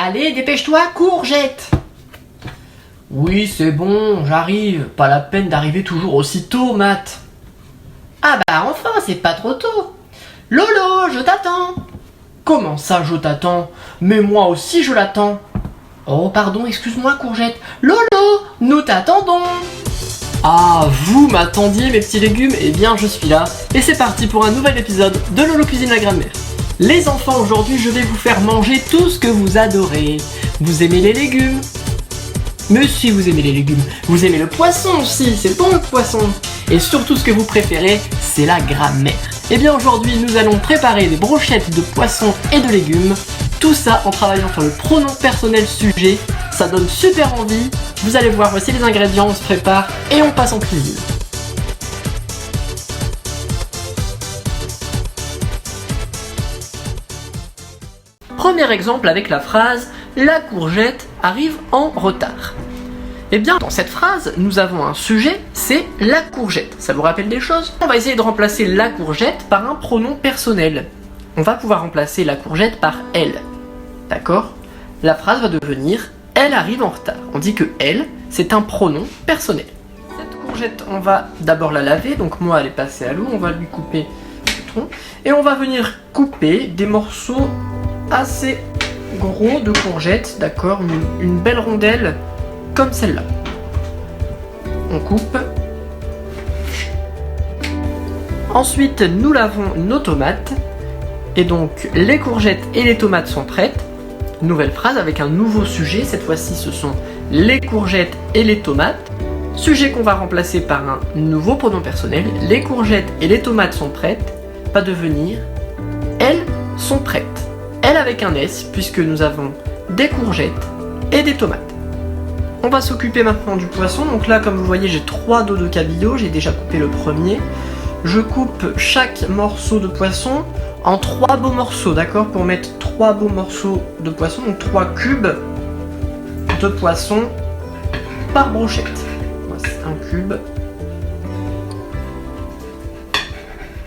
Allez, dépêche-toi, courgette! Oui, c'est bon, j'arrive. Pas la peine d'arriver toujours aussi tôt, Matt. Ah bah enfin, c'est pas trop tôt. Lolo, je t'attends. Comment ça, je t'attends? Mais moi aussi, je l'attends. Oh, pardon, excuse-moi, courgette. Lolo, nous t'attendons. Ah, vous m'attendiez, mes petits légumes? Eh bien, je suis là. Et c'est parti pour un nouvel épisode de Lolo Cuisine la Grammaire. Les enfants, aujourd'hui, je vais vous faire manger tout ce que vous adorez. Vous aimez les légumes? Mais si vous aimez les légumes, vous aimez le poisson aussi, c'est bon le poisson. Et surtout ce que vous préférez, c'est la grammaire. Et bien aujourd'hui, nous allons préparer des brochettes de poisson et de légumes. Tout ça en travaillant sur le pronom personnel sujet. Ça donne super envie. Vous allez voir, voici les ingrédients, on se prépare et on passe en cuisine. Premier exemple avec la phrase « La courgette arrive en retard ». Eh bien, dans cette phrase, nous avons un sujet, c'est la courgette. Ça vous rappelle des choses? On va essayer de remplacer la courgette par un pronom personnel. On va pouvoir remplacer la courgette par elle. D'accord? La phrase va devenir « Elle arrive en retard ». On dit que « elle », c'est un pronom personnel. Cette courgette, on va d'abord la laver. Donc moi, elle est passée à l'eau. On va lui couper le tronc. Et on va venir couper des morceaux assez gros de courgettes. D'accord? Une belle rondelle. Comme celle-là. On coupe. Ensuite, nous lavons nos tomates. Et donc, les courgettes et les tomates sont prêtes. Nouvelle phrase avec un nouveau sujet. Cette fois-ci, ce sont les courgettes et les tomates. Sujet qu'on va remplacer par un nouveau pronom personnel. Les courgettes et les tomates sont prêtes. Pas devenir. Elles sont prêtes. Elles avec un S, puisque nous avons des courgettes et des tomates. On va s'occuper maintenant du poisson. Donc là, comme vous voyez, j'ai 3 dos de cabillaud. J'ai déjà coupé le premier. Je coupe chaque morceau de poisson en 3 beaux morceaux, d'accord? Pour mettre 3 beaux morceaux de poisson, donc 3 cubes de poisson par brochette. Voici un cube,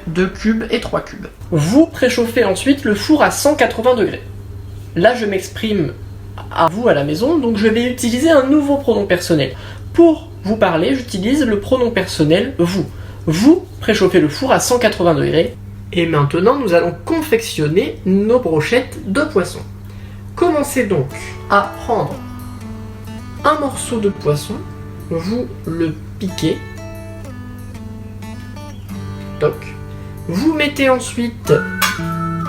2 cubes et 3 cubes. Vous préchauffez ensuite le four à 180 degrés. Là, je m'exprime à vous à la maison, donc je vais utiliser un nouveau pronom personnel. Pour vous parler, j'utilise le pronom personnel vous. Vous préchauffez le four à 180 degrés. Et maintenant, nous allons confectionner nos brochettes de poisson. Commencez donc à prendre un morceau de poisson, vous le piquez. Toc. Vous mettez ensuite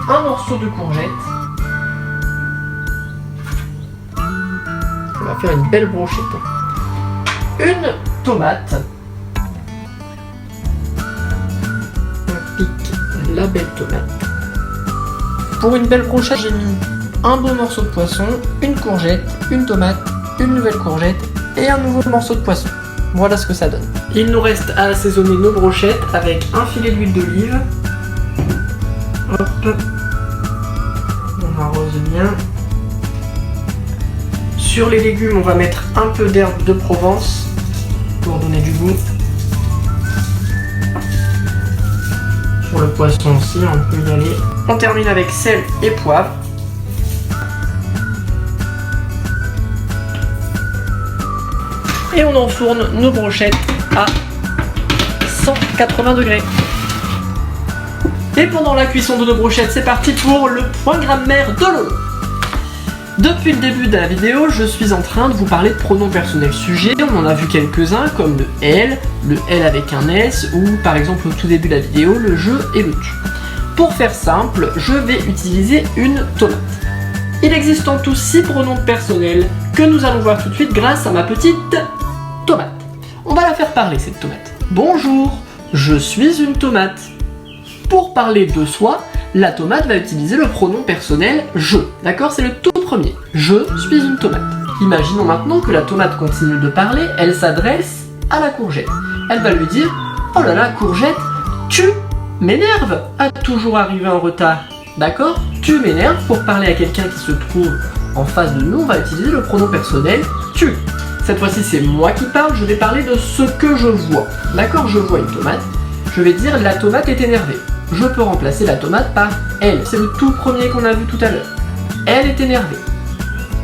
un morceau de courgette. On va faire une belle brochette. Une tomate. On pique la belle tomate. Pour une belle brochette, j'ai mis un beau morceau de poisson, une courgette, une tomate, une nouvelle courgette et un nouveau morceau de poisson. Voilà ce que ça donne. Il nous reste à assaisonner nos brochettes avec un filet d'huile d'olive. Hop. On arrose bien. Sur les légumes, on va mettre un peu d'herbe de Provence pour donner du goût. Sur le poisson aussi, on peut y aller. On termine avec sel et poivre. Et on enfourne nos brochettes à 180 degrés. Et pendant la cuisson de nos brochettes, c'est parti pour le point grammaire de Lolo. Depuis le début de la vidéo, je suis en train de vous parler de pronoms personnels sujets. On en a vu quelques-uns comme le elle avec un S, ou par exemple au tout début de la vidéo, le je et le tu. Pour faire simple, je vais utiliser une tomate. Il existe en tout 6 pronoms personnels que nous allons voir tout de suite grâce à ma petite tomate. On va la faire parler cette tomate. Bonjour, je suis une tomate. Pour parler de soi, la tomate va utiliser le pronom personnel je. D'accord? C'est le tout premier. Je suis une tomate. Imaginons maintenant que la tomate continue de parler, elle s'adresse à la courgette. Elle va lui dire « Oh là là, courgette, tu m'énerves à toujours arriver en retard. » D'accord? Tu m'énerves. Pour parler à quelqu'un qui se trouve en face de nous, on va utiliser le pronom personnel tu. Cette fois-ci, c'est moi qui parle, je vais parler de ce que je vois. D'accord? Je vois une tomate. Je vais dire la tomate est énervée. Je peux remplacer la tomate par elle. C'est le tout premier qu'on a vu tout à l'heure. Elle est énervée.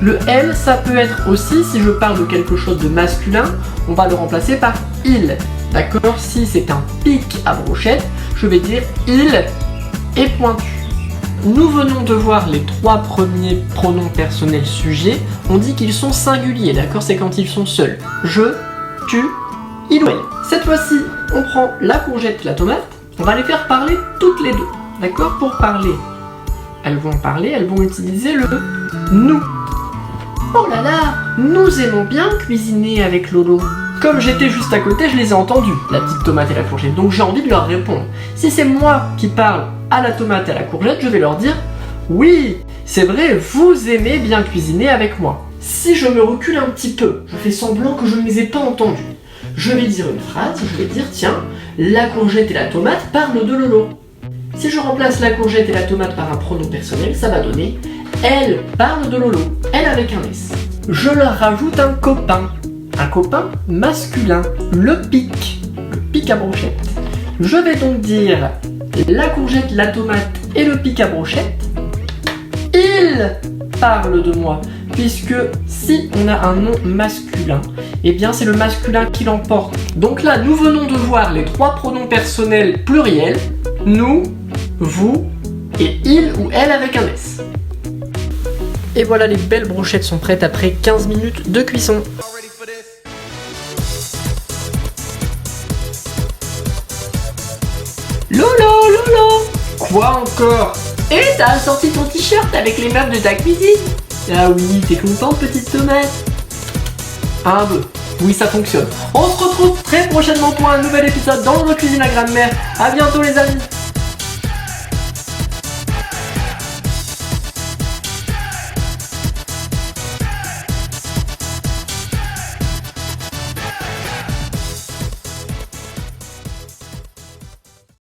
Le elle, ça peut être aussi, si je parle de quelque chose de masculin, on va le remplacer par il. D'accord? Si c'est un pic à brochette, je vais dire il est pointu. Nous venons de voir les 3 premiers pronoms personnels sujets. On dit qu'ils sont singuliers, d'accord? C'est quand ils sont seuls. Je, tu, il ou elle. Cette fois-ci, on prend la courgette et la tomate. On va les faire parler toutes les deux. D'accord? Pour parler, elles vont utiliser le nous. Oh là là, nous aimons bien cuisiner avec Lolo. Comme j'étais juste à côté, je les ai entendus, la petite tomate et la courgette, donc j'ai envie de leur répondre. Si c'est moi qui parle à la tomate et à la courgette, je vais leur dire « Oui, c'est vrai, vous aimez bien cuisiner avec moi ». Si je me recule un petit peu, je fais semblant que je ne les ai pas entendus. Je vais dire une phrase, je vais dire « Tiens, la courgette et la tomate parlent de Lolo ». Si je remplace la courgette et la tomate par un pronom personnel, ça va donner « Elle parle de Lolo », elle avec un S. Je leur rajoute un copain masculin, le pic à brochette. Je vais donc dire la courgette, la tomate et le pic à brochette. Ils parlent de moi, puisque si on a un nom masculin, eh bien c'est le masculin qui l'emporte. Donc là, nous venons de voir les 3 pronoms personnels pluriels, nous, vous et il ou elle avec un S. Et voilà, les belles brochettes sont prêtes après 15 minutes de cuisson. Lolo! Quoi encore? Et t'as sorti ton t-shirt avec les meubles de ta cuisine? Ah oui, t'es contente, petite tomate? Un peu. Oui, ça fonctionne. On se retrouve très prochainement pour un nouvel épisode dans notre cuisine à grammaire. À bientôt les amis!